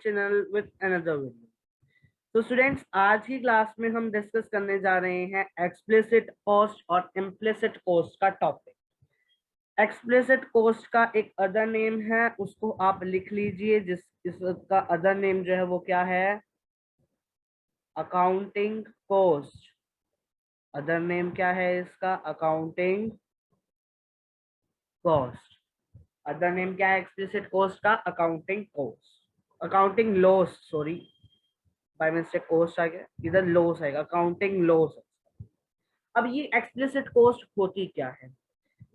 channel with another video. तो students, आज की क्लास में हम डिस्कस करने जा रहे हैं एक्सप्लिसिट कॉस्ट और इम्प्लिसिट कॉस्ट का टॉपिक। एक्सप्लिसिट कॉस्ट का एक अदर नेम है, उसको आप लिख लीजिए, इसका अदर नेम जो है वो क्या है? Accounting cost. अदर नेम क्या है इसका? Accounting cost. अदर नेम क्या है एक्सप्लिसिट कॉस्ट का? Accounting cost, accounting loss, sorry by mistake cost आ गया, इधर लॉस आएगा, अकाउंटिंग लॉस। अब ये एक्सप्लिसिट कॉस्ट होती क्या है?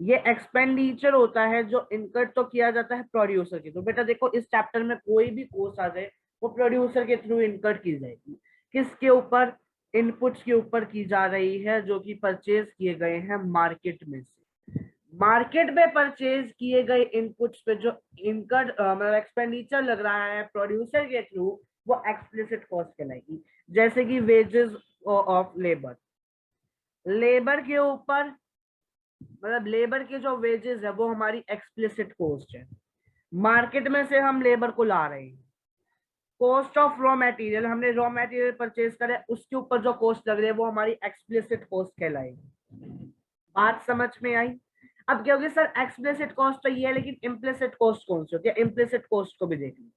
ये एक्सपेंडिचर होता है जो इनकट तो किया जाता है प्रोड्यूसर के। तो बेटा देखो, इस चैप्टर में कोई भी कॉस्ट आ जाए वो प्रोड्यूसर के थ्रू इनकट की जाएगी। किसके ऊपर? इनपुट्स के ऊपर की जा रही है, जो कि परचेज किए गए हैं मार्केट में से। मार्केट में परचेज किए गए इनपुट्स पे जो इनकट मतलब एक्सपेंडिचर लग रहा है प्रोड्यूसर के थ्रू, वो एक्सप्लिसिट कॉस्ट कहलाएगी। जैसे कि वेजेस ऑफ लेबर, लेबर के ऊपर मतलब लेबर के जो वेजेस है वो हमारी एक्सप्लिसिट कॉस्ट है। मार्केट में से हम लेबर को ला रहे हैं। कॉस्ट ऑफ रॉ मटेरियल, हमने रॉ मटेरियल परचेज करे, उसके ऊपर जो कॉस्ट लग रही है वो हमारी एक्सप्लिसिट कॉस्ट कहलाएगी। बात समझ में आई? अब क्या होगी सर, एक्सप्लिसिट कॉस्ट तो ये है, लेकिन इम्प्लिसिट कॉस्ट कौन सी होती है? इम्प्लिसिट कॉस्ट को भी देख लीजिए।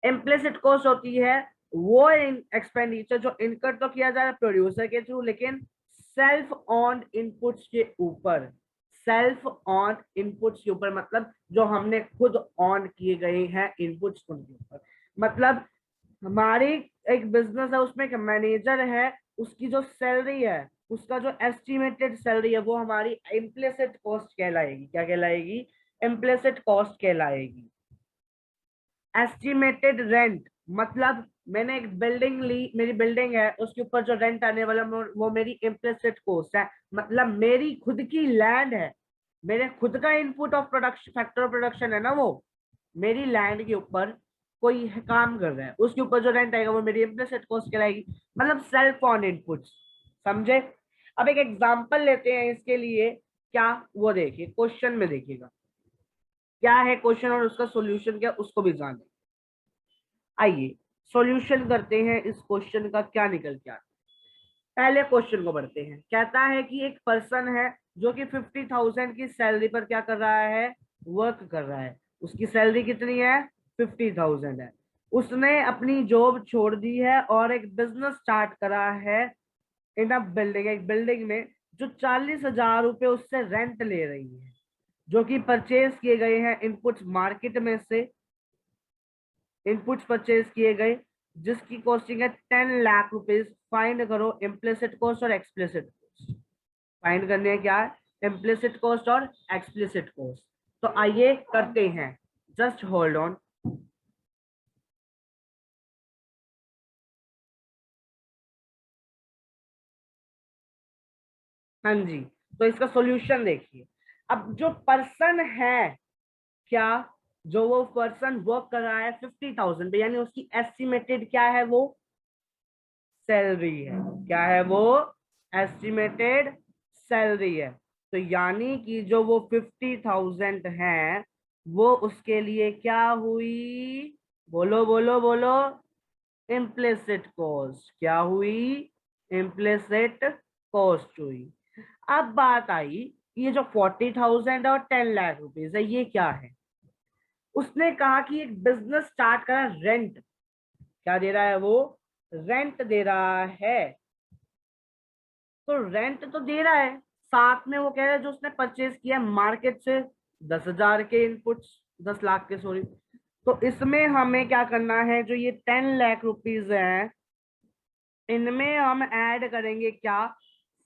इम्प्लिसिट कॉस्ट होती है वो एक्सपेंडिचर जो इनकट तो किया जा रहा है प्रोड्यूसर के थ्रू, लेकिन सेल्फ ऑन इनपुट्स के ऊपर। सेल्फ ऑन इनपुट्स के ऊपर मतलब जो हमने खुद ऑन किए गए हैं इनपुट्स उनके ऊपर। मतलब हमारी एक बिजनेस है, उसमें एक मैनेजर है, उसकी जो सैलरी है, उसका जो एस्टिमेटेड सैलरी है वो हमारी इम्प्लिसिट कॉस्ट कहलाएगी। क्या कहलाएगी? इम्प्लिसिट कॉस्ट कहलाएगी। एस्टिमेटेड रेंट मतलब मैंने एक बिल्डिंग ली, मेरी बिल्डिंग है, उसके ऊपर जो रेंट आने वाला वो मेरी इम्प्लिसिट कॉस्ट है। मतलब मेरी खुद की लैंड है, मेरे खुद का input of production, factor of production है ना, वो मेरी लैंड के ऊपर कोई काम कर रहा है, उसके ऊपर जो रेंट आएगा वो मेरी इम्प्लिसिट कॉस्ट कहलाएगी। मतलब सेल्फ ऑन इनपुट्स, समझे? अब एक एग्जांपल लेते हैं इसके लिए। क्या? वो देखिए, क्वेश्चन में देखिएगा क्या है क्वेश्चन और उसका सॉल्यूशन क्या, उसको भी जाने। आइए सॉल्यूशन करते हैं इस क्वेश्चन का, क्या निकल के आता है। पहले क्वेश्चन को पढ़ते हैं। कहता है कि एक पर्सन है जो कि 50,000 की सैलरी पर क्या कर रहा है? वर्क कर रहा है। उसकी सैलरी कितनी है? 50,000 है। उसने अपनी जॉब छोड़ दी है और एक बिजनेस स्टार्ट करा है इन अ बिल्डिंग, एक बिल्डिंग में जो 40,000 रुपए उससे रेंट ले रही है, जो कि परचेज किए गए हैं इनपुट्स मार्केट में से। इनपुट्स परचेज किए गए जिसकी कॉस्टिंग है 10 लाख रुपीज। फाइंड करो इम्प्लिसिट कॉस्ट और एक्सप्लिसिट कॉस्ट। फाइंड करने हैं क्या? इम्प्लिसिट कॉस्ट और एक्सप्लिसिट कॉस्ट। तो आइए करते हैं, जस्ट होल्ड ऑन। हाँ जी, तो इसका सॉल्यूशन देखिए। अब जो पर्सन है, क्या जो वो पर्सन वर्क कर रहा है 50,000 पे, यानी उसकी एस्टिमेटेड क्या है? वो सैलरी है। क्या है वो? एस्टिमेटेड सैलरी है। तो यानी कि जो वो 50,000 है वो उसके लिए क्या हुई? बोलो बोलो बोलो। Implicit cost. क्या हुई? इम्प्लिसिट कॉस्ट हुई। अब बात आई, ये जो 40,000 और 10 लाख रुपीज है, ये क्या है? उसने कहा कि एक बिजनेस स्टार्ट करा, रेंट क्या दे रहा है? वो रेंट दे रहा है। तो रेंट तो दे रहा है, साथ में वो कह रहा है जो उसने परचेज किया मार्केट से 10,000 के इनपुट्स, 10 लाख के, सॉरी। तो इसमें हमें क्या करना है? जो ये 10 लाख रुपीज है, इनमें हम ऐड करेंगे क्या?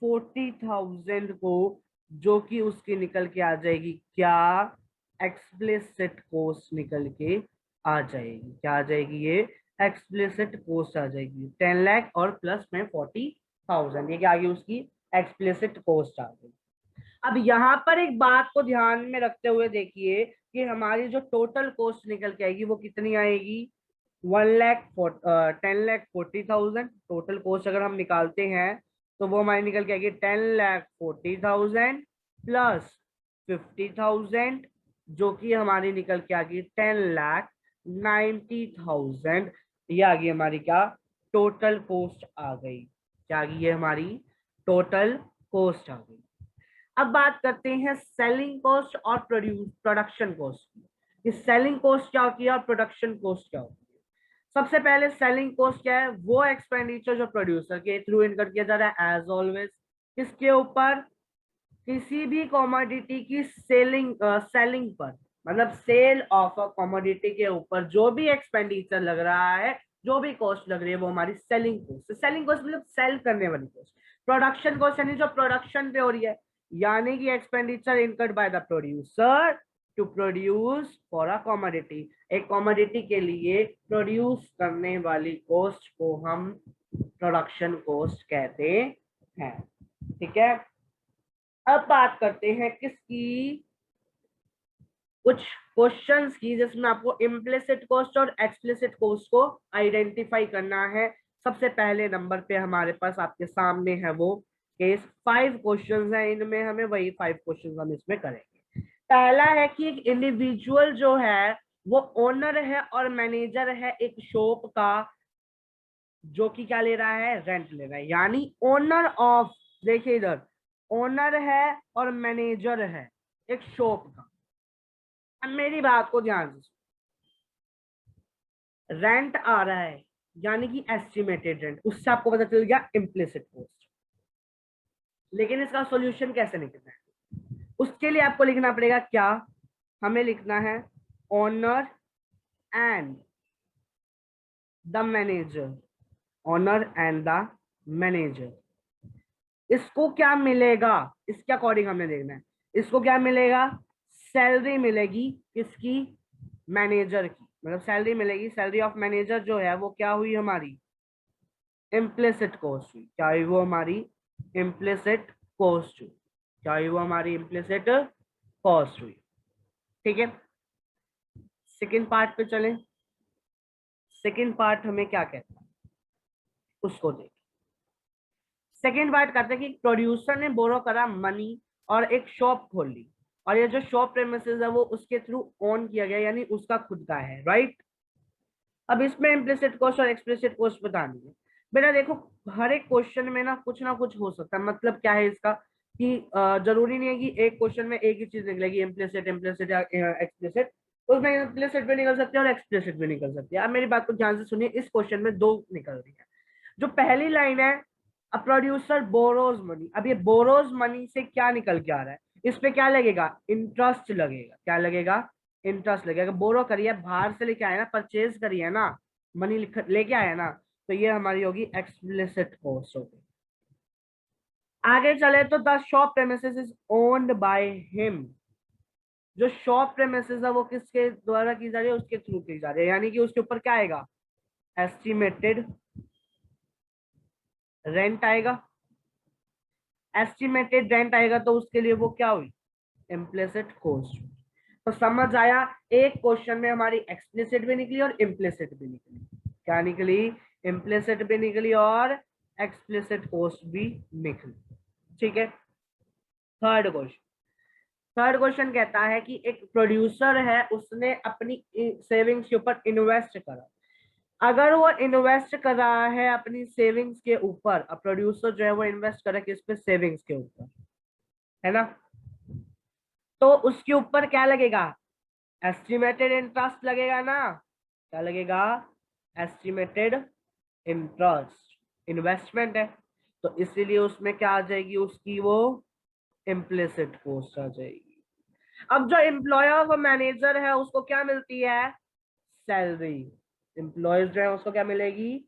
40,000 को, जो कि उसकी निकल के आ जाएगी क्या? एक्सप्लिसिट कॉस्ट निकल के आ जाएगी। क्या आ जाएगी? ये एक्सप्लिसिट कॉस्ट आ जाएगी। 10 लाख और प्लस में 40,000, ये क्या आ गई? उसकी एक्सप्लिसिट कॉस्ट आ गई। अब यहाँ पर एक बात को ध्यान में रखते हुए देखिए कि हमारी जो टोटल कॉस्ट निकल के आएगी वो कितनी आएगी? 10,40,000। टोटल कॉस्ट अगर हम निकालते हैं तो वो हमारी निकल के आएगी 10,40,000 प्लस 50,000, जो कि हमारी निकल के आ गई 10 लाख। 90,000। ये आ गई हमारी क्या, टोटल कॉस्ट आ गई। क्या आ गई है हमारी, टोटल कॉस्ट आ गई। अब बात करते हैं सेलिंग कॉस्ट और प्रोडक्शन कॉस्ट की, कि सेलिंग कॉस्ट क्या होती है और प्रोडक्शन कॉस्ट क्या होती है। सबसे पहले सेलिंग कॉस्ट क्या है, वो एक्सपेंडिचर जो प्रोड्यूसर के थ्रू इनकर किया जा रहा है एज ऑलवेज, किसके ऊपर, किसी भी कॉमोडिटी की सेलिंग पर, मतलब सेल ऑफ अ कॉमोडिटी के ऊपर जो भी एक्सपेंडिचर लग रहा है, जो भी कॉस्ट लग रही है, वो हमारी सेलिंग कॉस्ट। सेलिंग कॉस्ट मतलब सेल करने वाली कॉस्ट। प्रोडक्शन कॉस्ट यानी जो प्रोडक्शन पे हो रही है, यानी कि expenditure incurred by the producer to produce for a commodity. एक कॉमोडिटी के लिए प्रोड्यूस करने वाली कॉस्ट को हम प्रोडक्शन कॉस्ट कहते हैं। ठीक है। अब बात करते हैं किसकी, कुछ क्वेश्चंस की, जिसमें आपको इम्प्लिसिट कॉस्ट और एक्सप्लिसिट कॉस्ट को आइडेंटिफाई करना है। सबसे पहले नंबर पे हमारे पास आपके सामने है वो केस, 5 क्वेश्चंस हैं, इनमें हमें वही 5 क्वेश्चंस हम इसमें करेंगे। पहला है कि एक इंडिविजुअल जो है वो ओनर है और मैनेजर है एक शॉप का, जो कि क्या ले रहा है, रेंट ले रहा है। यानी ओनर ऑफ, देखिए इधर, ओनर है और मैनेजर है एक शॉप का। अब मेरी बात को ध्यान से, रेंट आ रहा है यानी कि एस्टिमेटेड रेंट, उससे आपको पता चल गया इम्प्लिसिट कॉस्ट। लेकिन इसका सॉल्यूशन कैसे निकलना है, उसके लिए आपको लिखना पड़ेगा क्या, हमें लिखना है owner and the manager, owner and the manager. इसको क्या मिलेगा, इसके अकॉर्डिंग हमने देखना है। इसको क्या मिलेगा, सैलरी मिलेगी किसकी, मैनेजर की, मतलब सैलरी मिलेगी। सैलरी ऑफ मैनेजर जो है वो क्या हुई हमारी, इम्प्लिसिट कॉस्ट हुई। क्या हुई वो हमारी, इम्प्लिसिट कॉस्ट हुई। क्या हुई वो हमारी, इम्प्लिसिट कॉस्ट हुई। ठीक है। सेकेंड पार्ट पे चलें। सेकेंड पार्ट हमें क्या कहता है, उसको देखें। सेकेंड पार्ट कहते हैं कि प्रोड्यूसर ने बोरो करा मनी और एक शॉप खोल ली, और ये जो शॉप प्रेमिसेस है वो उसके थ्रू ओन किया गया, यानी उसका खुद का है, राइट। अब इसमें इम्प्लिसिट कॉस्ट और एक्सप्लिसिट कॉस्ट बतानी है। बेटा देखो, हर एक क्वेश्चन में ना कुछ हो सकता है। मतलब क्या है इसका, कि जरूरी नहीं है कि एक क्वेश्चन में एक ही चीज निकलेगी, इम्प्लिसिट इम्प्लिसिट या एक्सप्लिसिट। उसमें इम्प्लिसिट भी निकल सकती है और एक्सप्लिसिट भी निकल सकती है। अब मेरी बात को ध्यान से सुनिए, इस क्वेश्चन में 2 निकल रही है। जो पहली लाइन है, अ प्रोड्यूसर बोरोज मनी, अब ये बोरोज मनी से क्या निकल के आ रहा है, इस पे क्या लगेगा, इंटरेस्ट लगेगा। क्या लगेगा, इंटरेस्ट लगेगा। बोरो करिए, बाहर से लेके आया ना, परचेज करिए ना, मनी लेके आया ना, तो ये हमारी होगी एक्सप्लिसिट कॉस्ट होगी। आगे चले तो the shop premises is owned by him. जो शॉप प्रेमिसेस है वो किसके द्वारा की जा रही है, उसके थ्रू की जा रही है, यानी कि उसके ऊपर क्या आएगा, एस्टिमेटेड रेंट आएगा। एस्टिमेटेड रेंट आएगा तो उसके लिए वो क्या हुई, इम्प्लिसिट कॉस्ट। तो समझ आया, एक क्वेश्चन में हमारी एक्सप्लिसिट भी निकली और इम्प्लिसिट भी निकली। क्या निकली, इम्प्लिसिट भी निकली और एक्सप्लिसिट कॉस्ट भी निकली। ठीक है। थर्ड क्वेश्चन, थर्ड क्वेश्चन कहता है कि एक प्रोड्यूसर है, उसने अपनी सेविंग्स के ऊपर इन्वेस्ट करा। अगर वो इन्वेस्ट कर रहा है अपनी सेविंग्स के ऊपर, अब प्रोड्यूसर जो है वो इन्वेस्ट करे किस पे, सेविंग्स के ऊपर, है ना, तो उसके ऊपर क्या लगेगा, एस्टिमेटेड इंटरेस्ट लगेगा ना। क्या लगेगा, एस्टिमेटेड इंटरेस्ट, इन्वेस्टमेंट है, तो इसीलिए उसमें क्या आ जाएगी, उसकी वो इम्प्लिसिट कॉस्ट आ जाएगी। अब जो एम्प्लॉयर ऑफ मैनेजर है उसको क्या मिलती है, सैलरी। एम्प्लॉयज जो है उसको क्या मिलेगी,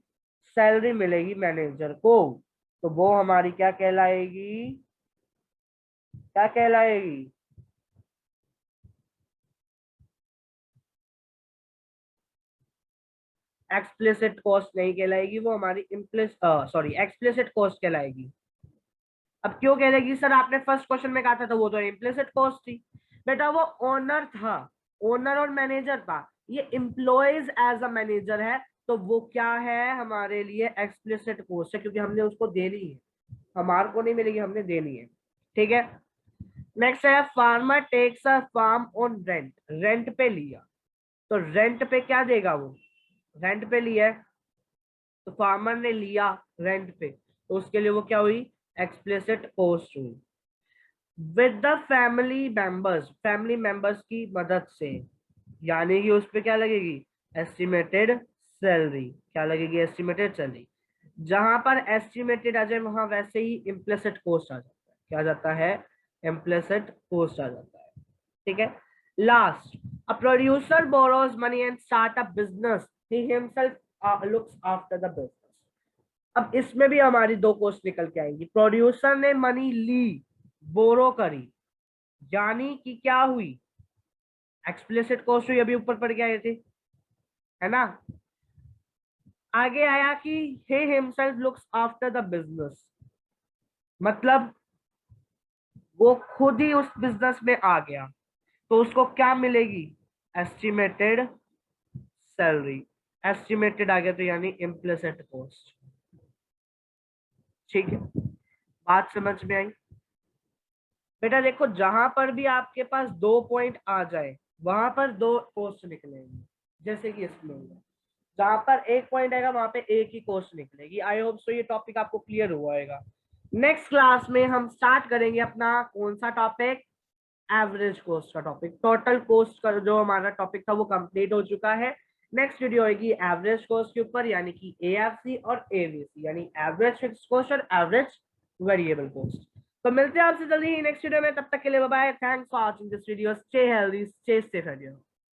सैलरी मिलेगी मैनेजर को, तो वो हमारी क्या कहलाएगी, क्या कहलाएगी, एक्सप्लिसिट कॉस्ट नहीं कहलाएगी, वो हमारी एक्सप्लिसिट कॉस्ट कहलाएगी। अब क्यों कहलाएगी सर, आपने फर्स्ट क्वेश्चन में कहा था तो वो तो इम्प्लिसिट कॉस्ट थी। बेटा वो ओनर था, ओनर और मैनेजर था, ये एम्प्लॉयज एज अ मैनेजर है, तो वो क्या है हमारे लिए, एक्सप्लिसिट कॉस्ट है, क्योंकि हमने उसको देनी है, हमारे को नहीं मिलेगी, हमने देनी है। ठीक है। नेक्स्ट है, farmer takes a farm on rent, rent पे लिया। तो रेंट पे क्या देगा वो, रेंट पे लिया है तो फार्मर ने लिया रेंट पे, तो उसके लिए वो क्या हुई, एक्सप्लिसिट कॉस्ट हुई। विद द फैमिली मेंबर्स की मदद से, यानी कि उस पे क्या लगेगी, एस्टिमेटेड सैलरी, क्या लगेगी, एस्टिमेटेड सैलरी। जहां पर एस्टिमेटेड आ जाए वहां वैसे ही इम्प्लिसिट कॉस्ट आ जाता है, क्या आ जाता है, इम्प्लिसिट कॉस्ट आ जाता है। ठीक है। Last, a producer borrows money and start a business, he himself looks after the business. अब इसमें भी हमारी दो कॉस्ट निकल के आएंगी। प्रोड्यूसर ने मनी ली, बोरो करी, यानी कि क्या हुई, एक्सप्लिसिट कॉस्ट हुई, अभी ऊपर पढ़ के आए थे, है ना। आगे आया कि he himself looks after the business, मतलब वो खुद ही उस बिजनेस में आ गया, तो उसको क्या मिलेगी, एस्टिमेटेड सैलरी। एस्टिमेटेड आ गया तो यानी इम्प्लिसिट कॉस्ट। ठीक है, बात समझ में आई। बेटा देखो, जहां पर भी आपके पास दो पॉइंट आ जाए वहां पर दो कॉस्ट निकलेंगे, जैसे कि इसमें हुआ, जहां पर एक पॉइंट आएगा वहां पे एक ही कॉस्ट निकलेगी। आई होप सो ये टॉपिक आपको क्लियर हुआ होगा। नेक्स्ट क्लास में हम स्टार्ट करेंगे अपना कौन सा टॉपिक, एवरेज कॉस्ट का टॉपिक। टोटल कॉस्ट का जो हमारा टॉपिक था वो कंप्लीट हो चुका है। नेक्स्ट वीडियो होगी एवरेज कॉस्ट के ऊपर, यानी कि एएफसी और एवीसी, यानी एवरेज फिक्स कॉस्ट और एवरेज वेरिएबल कॉस्ट। तो मिलते हैं आपसे जल्दी ही नेक्स्ट वीडियो में, तब तक के लिए bye bye. Thanks for watching this video, stay healthy, stay safe.